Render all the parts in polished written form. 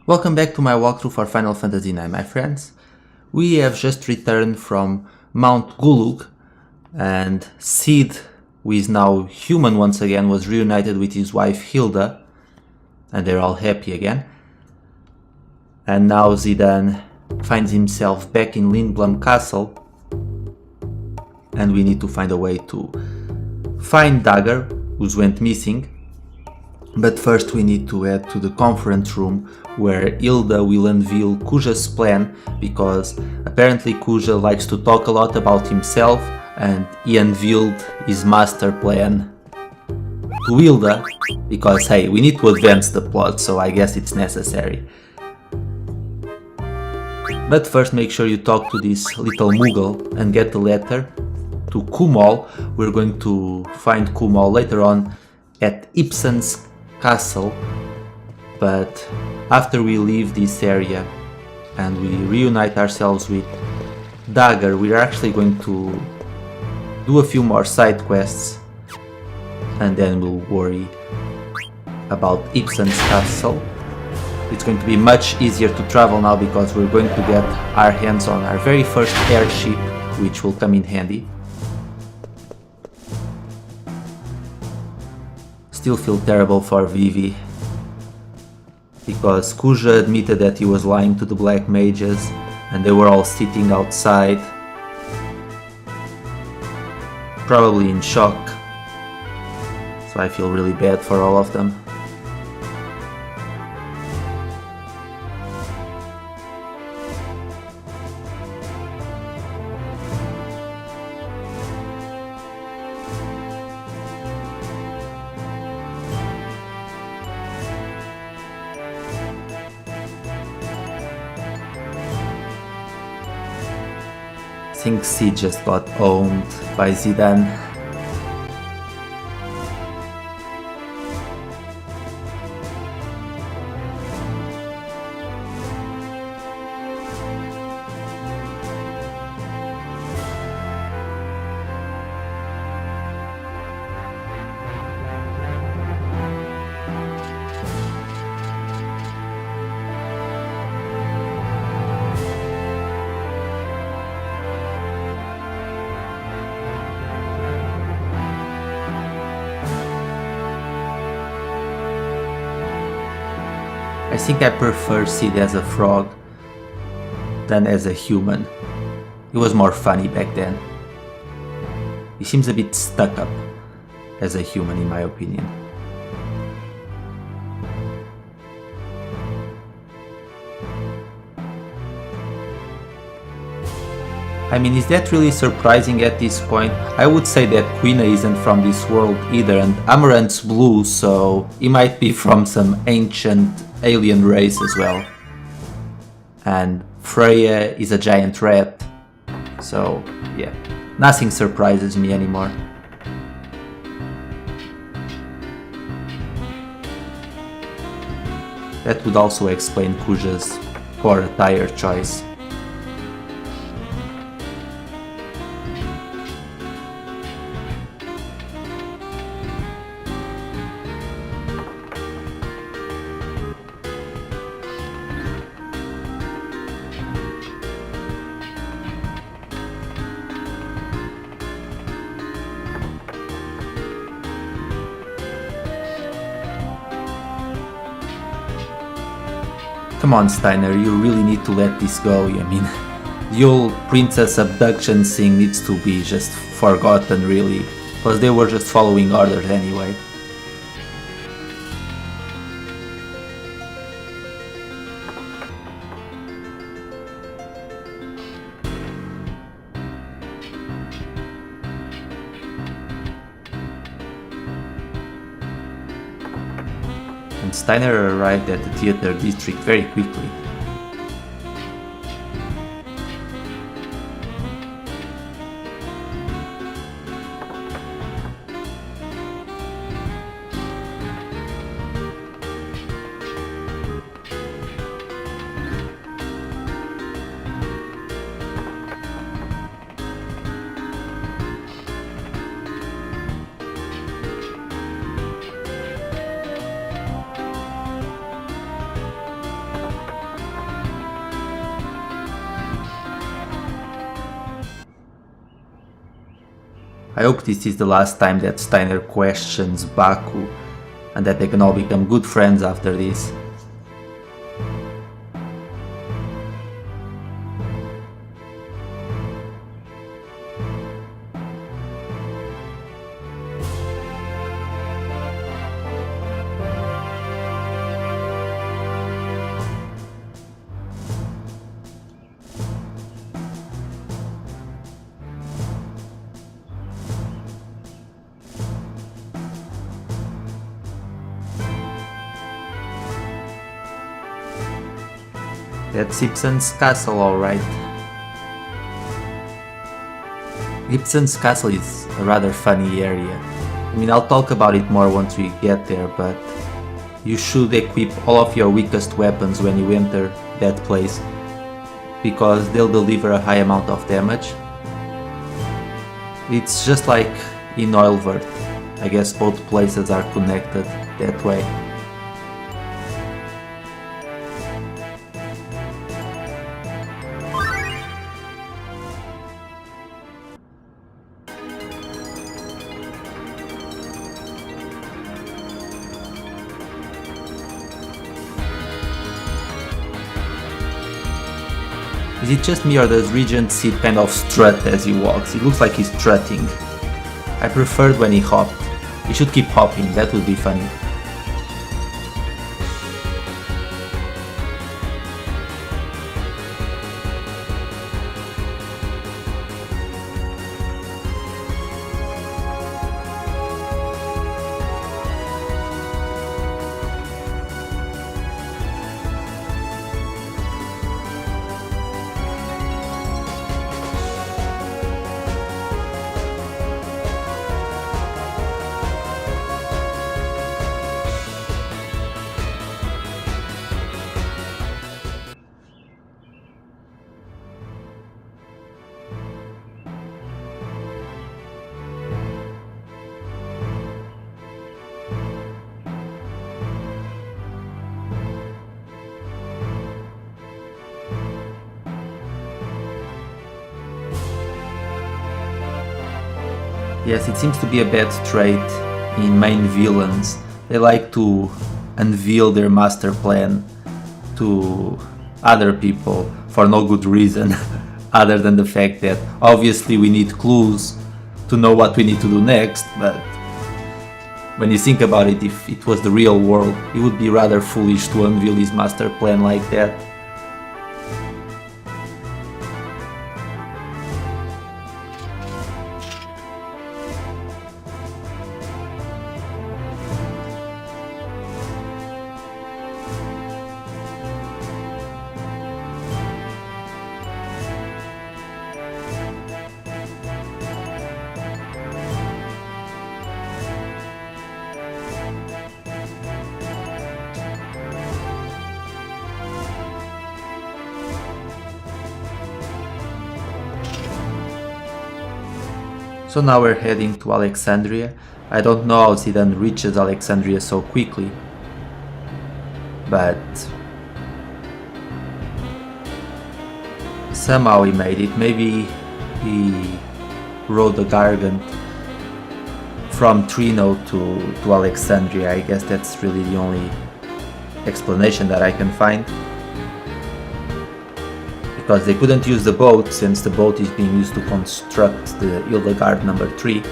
Welcome back to my walkthrough for Final Fantasy IX, my friends. We have just returned from Mount Gulug, and Sid, who is now human once again, was reunited with his wife Hilda, and they're all happy again. And now Zidane finds himself back in Lindblum Castle, and we need to find a way to find Dagger, who's went missing. But first we need to head to the conference room where Hilda will unveil Kuja's plan, because apparently Kuja likes to talk a lot about himself and he unveiled his master plan to Hilda because hey, we need to advance the plot, so I guess it's necessary. But first make sure you talk to this little Moogle and get the letter to Kumal. We're going to find Kumal later on at Ibsen's castle, but after we leave this area and we reunite ourselves with Dagger, we're actually going to do a few more side quests and then we'll worry about Ibsen's castle. It's going to be much easier to travel now because we're going to get our hands on our very first airship, which will come in handy. Still feel terrible for Vivi, because Kuja admitted that he was lying to the black mages and they were all sitting outside, probably in shock, so I feel really bad for all of them. I think Sid just got owned by Zidane. I think I prefer Sid as a frog than as a human. He was more funny back then. He seems a bit stuck up as a human, in my opinion. I mean, is that really surprising at this point? I would say that Queen isn't from this world either, and Amaranth's blue, so he might be from some ancient alien race as well. And Freya is a giant rat, so yeah, nothing surprises me anymore. That would also explain Kuja's poor attire choice. Come on, Steiner, you really need to let this go. I mean, the old princess abduction thing needs to be just forgotten, really. Plus they were just following orders anyway. And Steiner arrived at the theater district very quickly. I hope this is the last time that Steiner questions Baku and that they can all become good friends after this. That's Ibsen's castle, alright. Ibsen's castle is a rather funny area. I mean, I'll talk about it more once we get there, but you should equip all of your weakest weapons when you enter that place, because they'll deliver a high amount of damage. It's just like in Oilvert. I guess both places are connected that way. Is it just me, or does Regent Sid kind of strut as he walks? It looks like he's strutting. I preferred when he hopped. He should keep hopping, that would be funny. Yes, it seems to be a bad trait in main villains. They like to unveil their master plan to other people for no good reason other than the fact that obviously we need clues to know what we need to do next, but when you think about it, if it was the real world, it would be rather foolish to unveil his master plan like that. So now we're heading to Alexandria. I don't know how Zidane reaches Alexandria so quickly, but somehow he made it. Maybe he rode the Garnet from Trino to Alexandria. I guess that's really the only explanation that I can find. Because they couldn't use the boat, since the boat is being used to construct the Hilda number 3.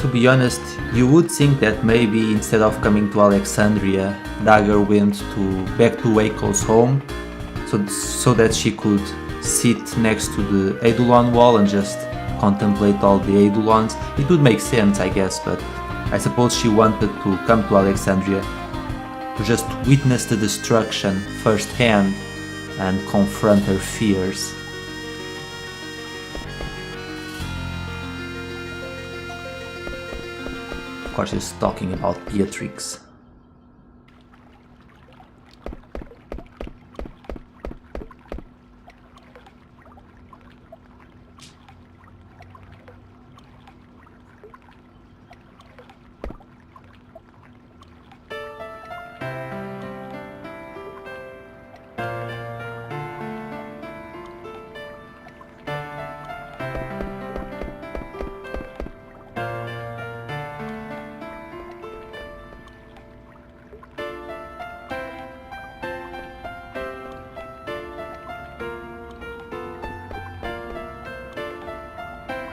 To be honest, you would think that maybe instead of coming to Alexandria, Dagger went back to Waco's home, so that she could sit next to the Eidolon wall and just contemplate all the Eidolons. It would make sense, I guess, but I suppose she wanted to come to Alexandria to just witness the destruction firsthand and confront her fears. Of course, he's talking about Beatrix.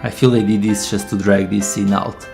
I feel they did this just to drag this scene out.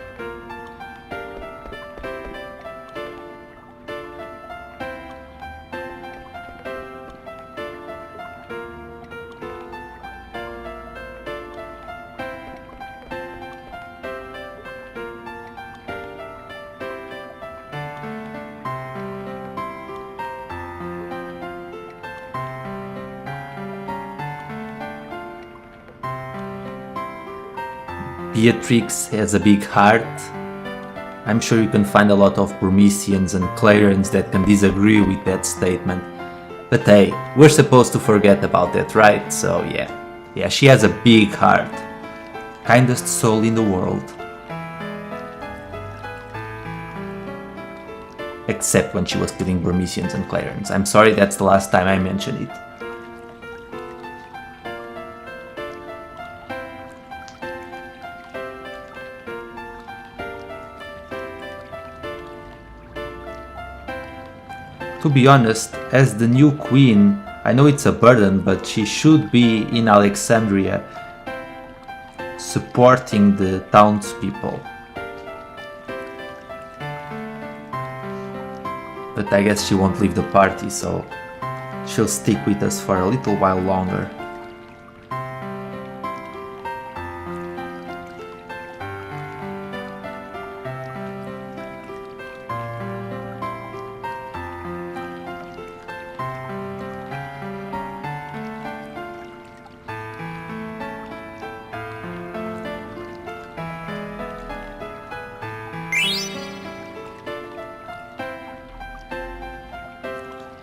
Beatrix has a big heart. I'm sure you can find a lot of Burmesians and Clarence that can disagree with that statement. But hey, we're supposed to forget about that, right? So yeah, she has a big heart. Kindest soul in the world. Except when she was killing Burmesians and Clarence. I'm sorry, that's the last time I mentioned it. To be honest, as the new queen, I know it's a burden, but she should be in Alexandria, supporting the townspeople. But I guess she won't leave the party, so she'll stick with us for a little while longer.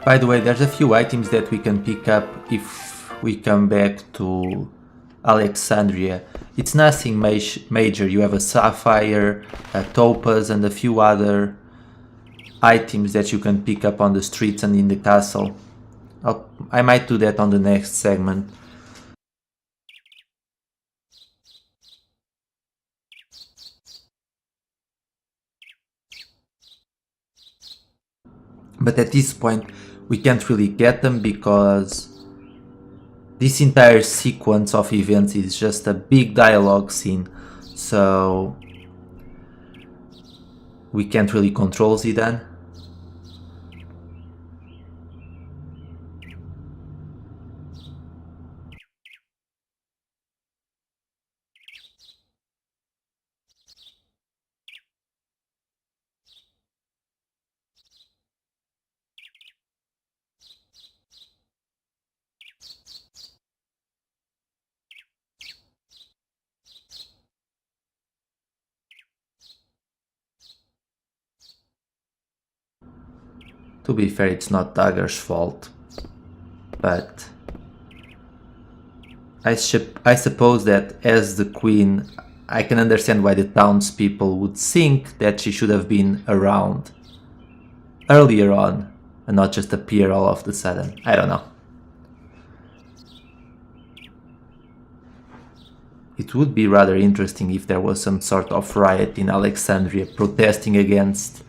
By the way, there's a few items that we can pick up if we come back to Alexandria. It's nothing major. You have a sapphire, a topaz, and a few other items that you can pick up on the streets and in the castle. I might do that on the next segment. But at this point, we can't really get them because this entire sequence of events is just a big dialogue scene, so we can't really control Zidane. To be fair, it's not Dagger's fault, but I suppose that as the queen, I can understand why the townspeople would think that she should have been around earlier on and not just appear all of a sudden. I don't know. It would be rather interesting if there was some sort of riot in Alexandria protesting against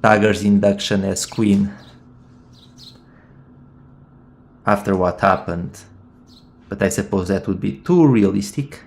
Dagger's induction as queen after what happened, but I suppose that would be too realistic.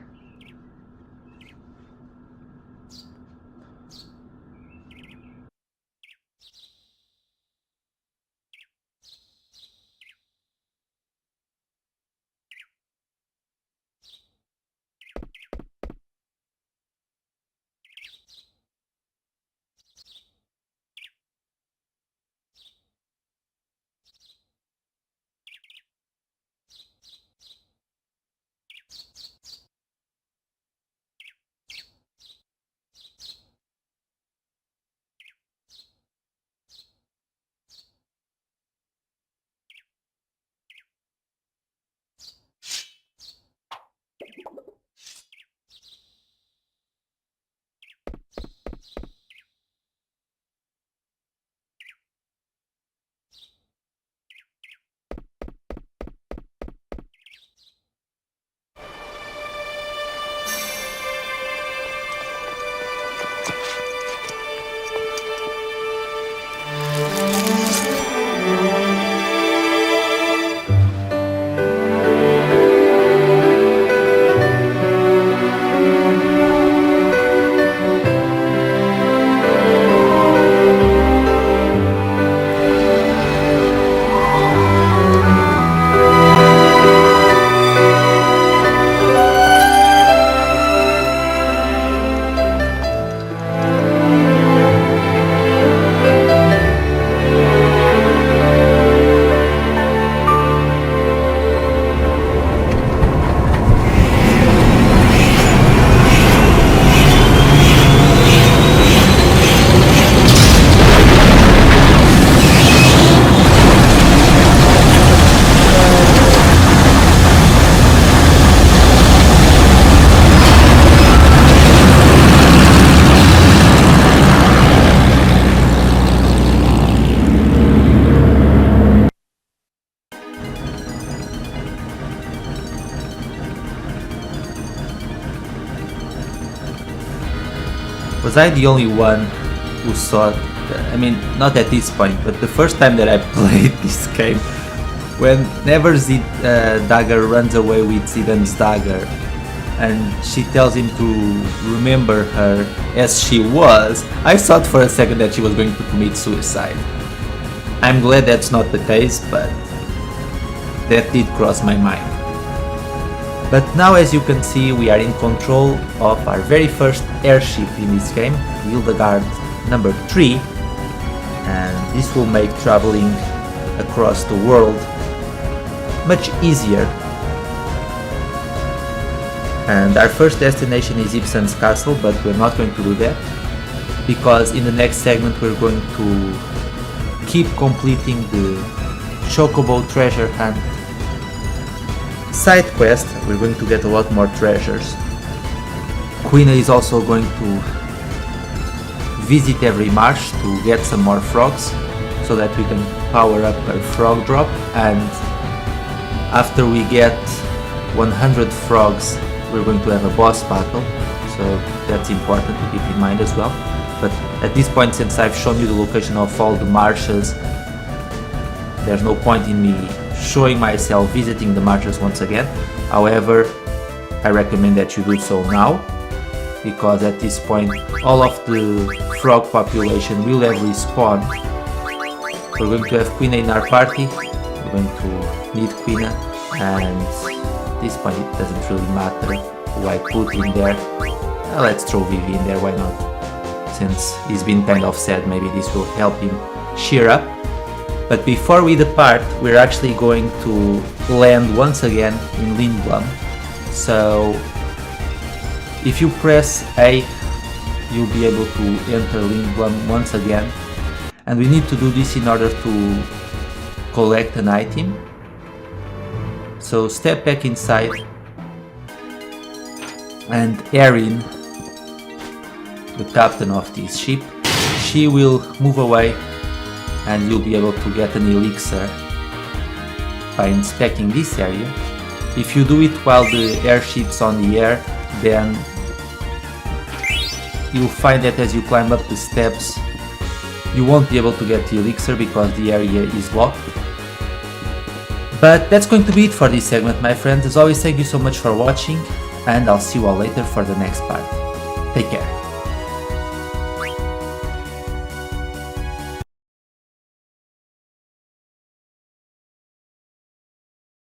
Was I the only one who saw, I mean, not at this point, but the first time that I played this game, whenever Dagger runs away with Zidane's dagger, and she tells him to remember her as she was, I thought for a second that she was going to commit suicide. I'm glad that's not the case, but that did cross my mind. But now, as you can see, we are in control of our very first airship in this game, Hilda number 3, and this will make traveling across the world much easier. And our first destination is Ibsen's castle, but we're not going to do that, because in the next segment we're going to keep completing the Chocobo treasure hunt side quest. We're going to get a lot more treasures. Queen is also going to visit every marsh to get some more frogs, so that we can power up our frog drop, and after we get 100 frogs we're going to have a boss battle, so that's important to keep in mind as well. But at this point, since I've shown you the location of all the marshes, there's no point in me showing myself visiting the marshes once again. However, I recommend that you do so now, because at this point all of the frog population will have respawned. We're going to have Queen in our party, we're going to need Queen, and at this point it doesn't really matter who I put in there. Let's throw Vivi in there, why not? Since he's been kind of sad, maybe this will help him cheer up. But before we depart, we're actually going to land once again in Lindblom. So if you press A, you'll be able to enter Lindblom once again. And we need to do this in order to collect an item. So step back inside and Erin, the captain of this ship, she will move away, and you'll be able to get an elixir by inspecting this area. If you do it while the airship's on the air, then you'll find that as you climb up the steps you won't be able to get the elixir because the area is locked. But that's going to be it for this segment, my friends. As always, thank you so much for watching, and I'll see you all later for the next part. Take care.